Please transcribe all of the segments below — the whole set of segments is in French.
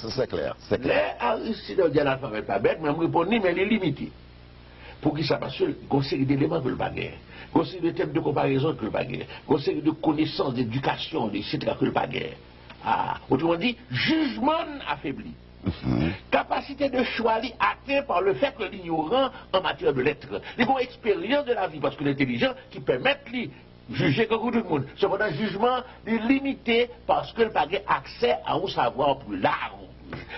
C'est clair, c'est clair. Aristide dit l'alphabet pas bête, mais je réponds mais il est limité. Pour qui ça? Parce que conseil d'éléments que le baguette, conseil de thèmes de comparaison que le baguette, conseil de connaissance, d'éducation, etc. que le baguette. Autrement dit, jugement affaibli. Capacité de choix atteint par le fait que l'ignorant en matière de lettres. Il y a une expérience de la vie parce que l'intelligent qui permet de juger comme tout le monde. Cependant, jugement est limité parce que le n'a pas accès à un savoir plus large.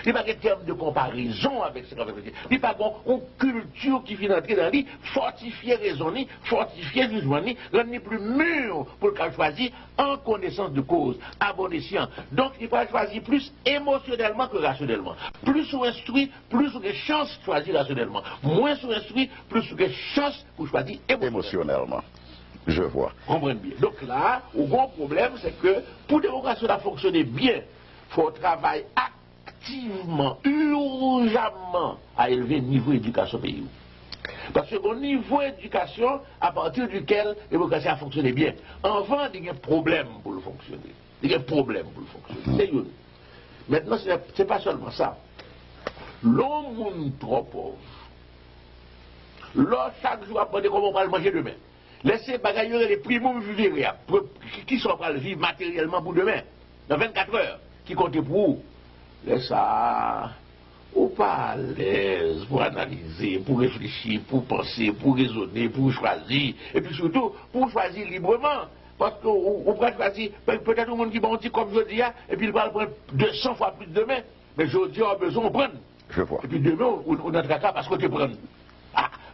Il n'y a pas de terme de comparaison avec ce qu'on fait. Il n'y a pas une culture qui vient entrer dans lui, fortifier raisonner, fortifier jugement, rendre plus mûr pour le cas choisir en connaissance de cause, à bon escient. Donc il va choisir plus émotionnellement que rationnellement. Plus sous instruit, plus sous des chances de choisir rationnellement. Moins sous instruit, plus sous des chances pour choisir émotionnellement. Je vois. Comprenez bien. Donc là, le grand problème, c'est que pour la démocratie à fonctionner bien, il faut travailler activement, urgemment à élever le niveau d'éducation pays. Parce que au niveau d'éducation, à partir duquel la démocratie a fonctionné bien, avant, il y a un problème pour le fonctionner. Il y a un problème pour le fonctionner. C'est une. Maintenant, ce n'est pas seulement ça. L'homme trop pauvre. Là, chaque jour, après, comment on va le manger demain. Laissez bagailler les primums vivre qui sont prêts à vivre matériellement pour demain, dans 24 heures, qui comptent pour vous. Laissez ça, ou pas à l'aise pour analyser, pour réfléchir, pour penser, pour raisonner, pour choisir, et puis surtout pour choisir librement. Parce qu'on peut choisir, peut-être au monde qui bon dit comme je dis, et puis il va prendre 200 fois plus demain, mais je dis on a besoin de prendre. Je vois. Et puis demain, on a cas parce qu'on te prend.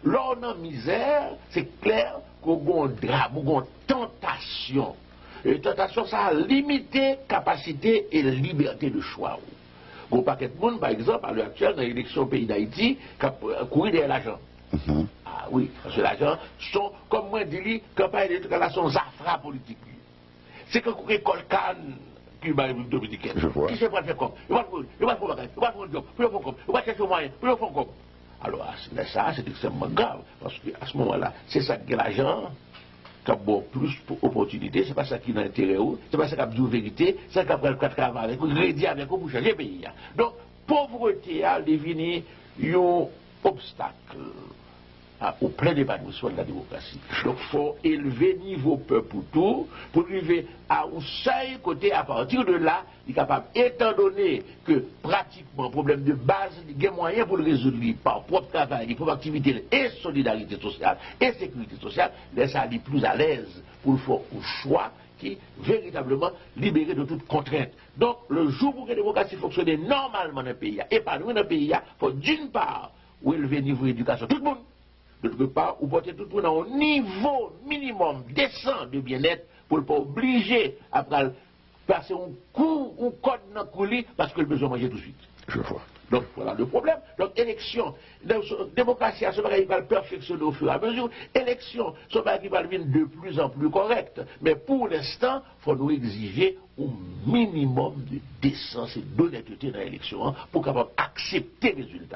Là, on a misère, c'est clair qu'on a un drame, on a une tentation. Et tentation, ça a limité capacité et liberté de choix. Bon paquet de monde, par exemple, à l'heure actuelle, dans l'élection au pays d'Haïti, qui a couru derrière l'argent. Ah oui, parce que l'argent, sont, comme moi je dis, campagne électorale, sont zafra politiques. C'est que vous école Cannes, Cuba et République dominicaine. Je vois. Qui se prend faire comme? Il va faire un job, il va chercher un moyen, il va faire comme. Alors, ça, c'est extrêmement grave, parce qu'à ce moment-là, c'est ça que l'argent, qui a plus d'opportunités, c'est pas ça qui est l'intérêt, c'est pas ça qui a de vérité, c'est ça qui a le travail avec vous, rédit avec vous pour changer le pays. Donc, pauvreté a devenu un obstacle au plein épanouissement de la démocratie. Donc, il faut élever le niveau peuple pour tout, pour arriver à un seul côté, à partir de là, il est capable, étant donné que pratiquement, problème de base, il y a moyen pour le résoudre par propre travail, propre activité et solidarité sociale et sécurité sociale, laisse aller plus à l'aise pour le faire un choix qui est véritablement libéré de toute contrainte. Donc, le jour où la démocratie fonctionne normalement dans le pays, épanoui dans le pays, il faut d'une part, élever le niveau d'éducation, tout le monde. D'autre part, ou porter tout le monde à un niveau minimum décent de bien-être pour ne pas obliger à passer un coup, un code dans le coulis parce que le besoin de manger tout de suite. Je vois. Donc voilà le problème. Donc élection, démocratie, ce qui va le perfectionner au fur et à mesure. Élection, ce qui va devenir de plus en plus correct. Mais pour l'instant, il faut nous exiger un minimum de décence et d'honnêteté dans l'élection pour capable accepter les résultats.